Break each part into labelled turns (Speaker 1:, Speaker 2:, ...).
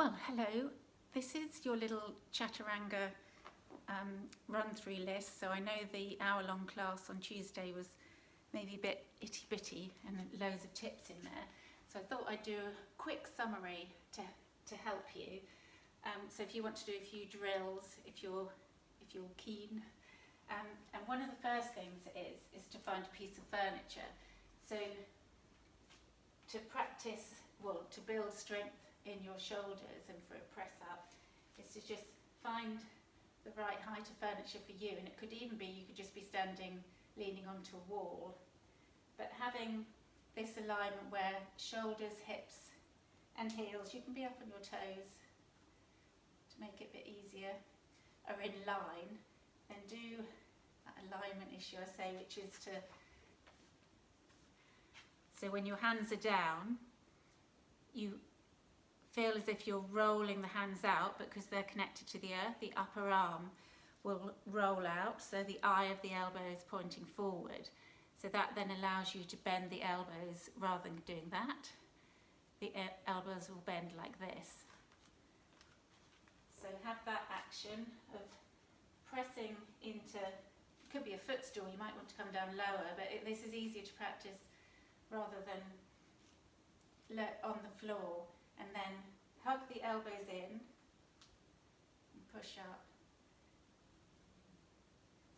Speaker 1: Well, hello. This is your little Chaturanga run-through list. So I know the hour-long class on Tuesday was maybe a bit itty-bitty and loads of tips in there. So I thought I'd do a quick summary to help you. So if you want to do a few drills, if you're keen. And one of the first things is to find a piece of furniture. So to practice, to build strength in your shoulders and for a press up, is to just find the right height of furniture for you. And it could even be, you could just be standing, leaning onto a wall. But having this alignment where shoulders, hips and heels, you can be up on your toes to make it a bit easier, are in line, then do that alignment issue I say, which is so when your hands are down, you feel as if you're rolling the hands out, but because they're connected to the earth, the upper arm will roll out, so the eye of the elbow is pointing forward. So that then allows you to bend the elbows rather than doing that. The elbows will bend like this. So have that action of pressing into, it could be a footstool, you might want to come down lower, but this is easier to practice rather than on the floor. And then hug the elbows in and push up.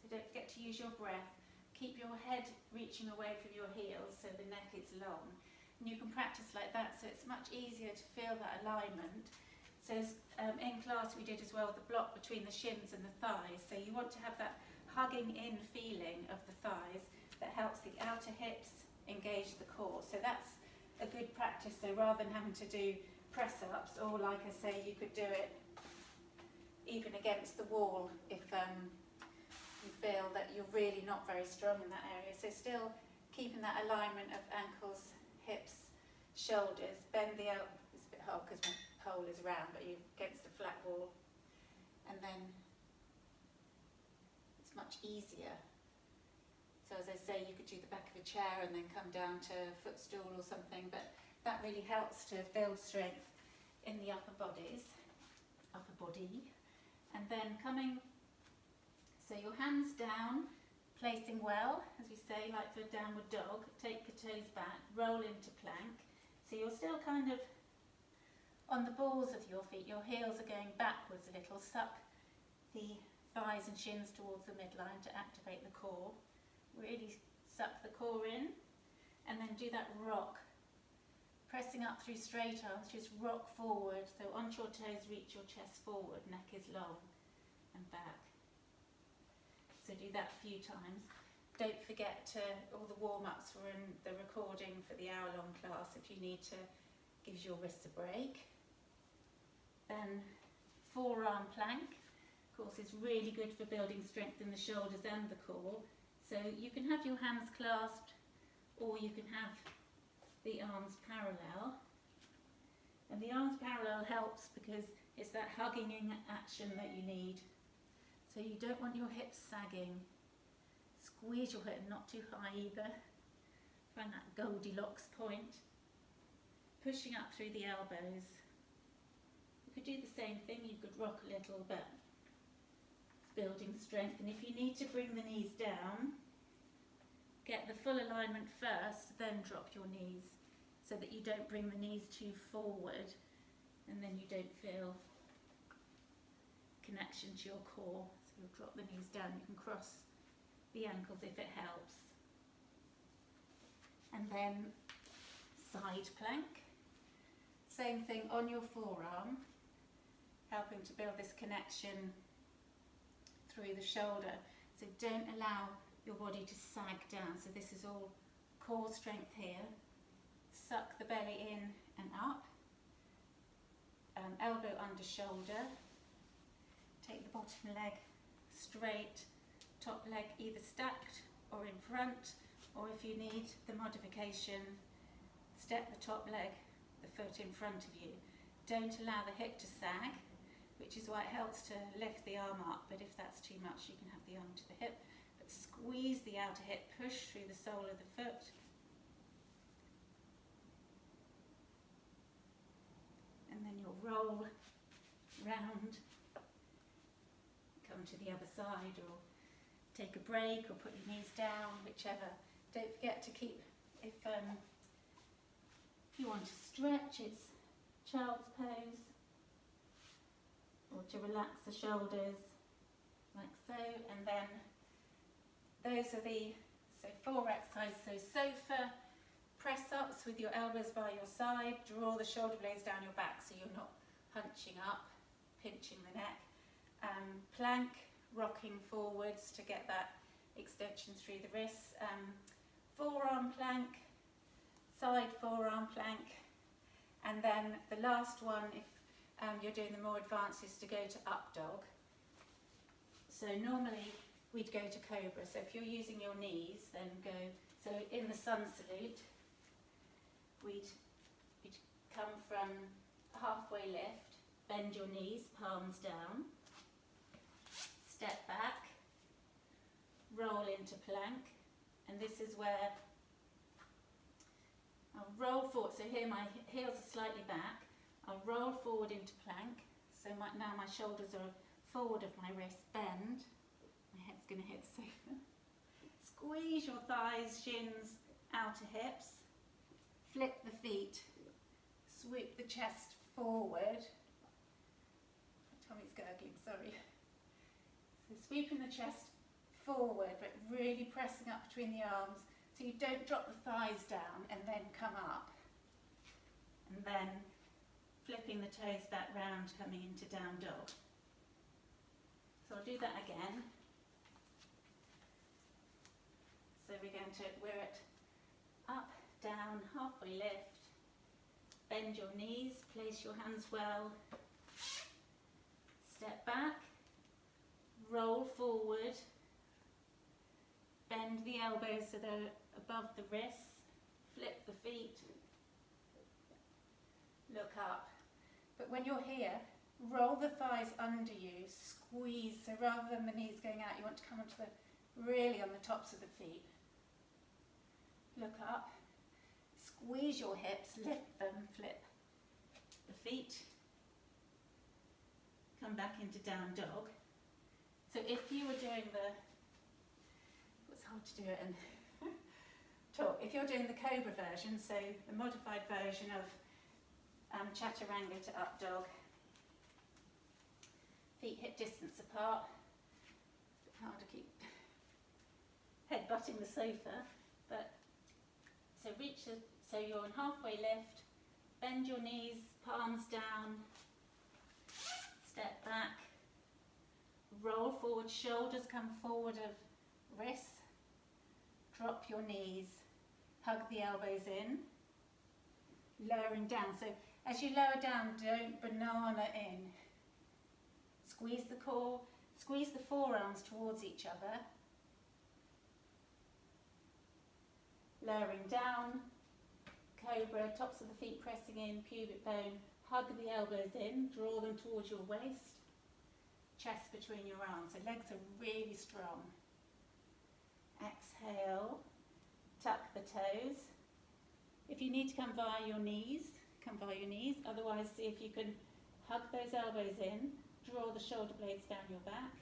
Speaker 1: So don't forget to use your breath. Keep your head reaching away from your heels so the neck is long. And you can practice like that, so it's much easier to feel that alignment. So in class we did as well the block between the shins and the thighs. So you want to have that hugging in feeling of the thighs that helps the outer hips engage the core. So that's a good practice. So rather than having to do press-ups, or like I say, you could do it even against the wall if you feel that you're really not very strong in that area. So still keeping that alignment of ankles, hips, shoulders, bend the elbow. It's a bit hard because my pole is round, but you're against a flat wall, and then it's much easier. So as I say, you could do the back of a chair and then come down to a footstool or something, but that really helps to build strength in the upper body. And then coming, so your hands down, placing well, as we say, like for a downward dog. Take the toes back, roll into plank. So you're still kind of on the balls of your feet, your heels are going backwards a little. Suck the thighs and shins towards the midline to activate the core. Really suck the core in, and then do that rock. Pressing up through straight arms, just rock forward. So onto your toes, reach your chest forward, neck is long and back. So do that a few times. Don't forget all the warm-ups were in the recording for the hour-long class if you need to give your wrists a break. Then forearm plank, of course, is really good for building strength in the shoulders and the core. So you can have your hands clasped, or you can have the arms parallel. And the arms parallel helps because it's that hugging in action that you need. So you don't want your hips sagging. Squeeze your hip, not too high either. Find that Goldilocks point. Pushing up through the elbows. You could do the same thing, you could rock a little, but building strength. And if you need to bring the knees down, get the full alignment first, then drop your knees, so that you don't bring the knees too forward and then you don't feel connection to your core. So you'll drop the knees down, you can cross the ankles if it helps. And then side plank. Same thing on your forearm, helping to build this connection through the shoulder. So don't allow your body to sag down. So this is all core strength here. Suck the belly in and up. Elbow under shoulder. Take the bottom leg straight, top leg either stacked or in front, or if you need the modification, step the top leg, the foot in front of you. Don't allow the hip to sag, which is why it helps to lift the arm up, but if that's too much you can have the arm to the hip. But squeeze the outer hip, push through the sole of the foot. And then you'll roll roll round, come to the other side, or take a break, or put your knees down, whichever. Don't forget to keep, if you want to stretch, it's child's pose, or to relax the shoulders, like so. And then those are the 4 exercises. So sofa press-ups with your elbows by your side, draw the shoulder blades down your back so you're not hunching up, pinching the neck. Plank, rocking forwards to get that extension through the wrists. Forearm plank, side forearm plank. And then the last one, if you're doing the more advanced, is to go to Updog. So normally we'd go to Cobra. So if you're using your knees, then go. So in the sun salute, we'd come from halfway lift, bend your knees, palms down, step back, roll into plank, and this is where I'll roll forward. So here my heels are slightly back. I'll roll forward into plank. So now my shoulders are forward of my wrist, bend. My head's going to hit the sofa. Squeeze your thighs, shins, outer hips. Flip the feet. Swoop the chest forward. My tummy's gurgling, sorry. So sweeping the chest forward, but really pressing up between the arms so you don't drop the thighs down and then come up. And then flipping the toes back round, coming into down dog. So I'll do that again. So we're at up, down, halfway lift. Bend your knees, place your hands well. Step back, roll forward. Bend the elbows so they're above the wrists. Flip the feet. Look up. But when you're here, roll the thighs under you, squeeze. So rather than the knees going out, you want to come onto really on the tops of the feet. Look up. Squeeze your hips, lift them, flip the feet. Come back into down dog. So if you were doing it's hard to do it and talk. If you're doing the Cobra version, so the modified version of Chaturanga to Updog, feet hip distance apart. It's a bit hard to keep headbutting the sofa, but so so you're in halfway lift, bend your knees, palms down, step back, roll forward, shoulders come forward of wrists, drop your knees, hug the elbows in, lowering down. So as you lower down, don't banana in. Squeeze the core, squeeze the forearms towards each other. Lowering down, Cobra, tops of the feet pressing in, pubic bone, hug the elbows in, draw them towards your waist, chest between your arms. So legs are really strong. Exhale, tuck the toes. If you need to come via your knees, come via your knees. Otherwise, see if you can hug those elbows in, draw the shoulder blades down your back.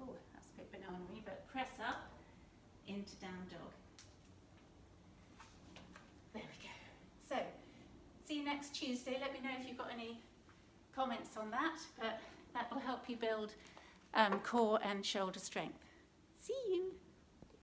Speaker 1: Oh, that's a bit banana-y, but press up into down dog. There we go. So, see you next Tuesday. Let me know if you've got any comments on that, but that will help you build core and shoulder strength. See you.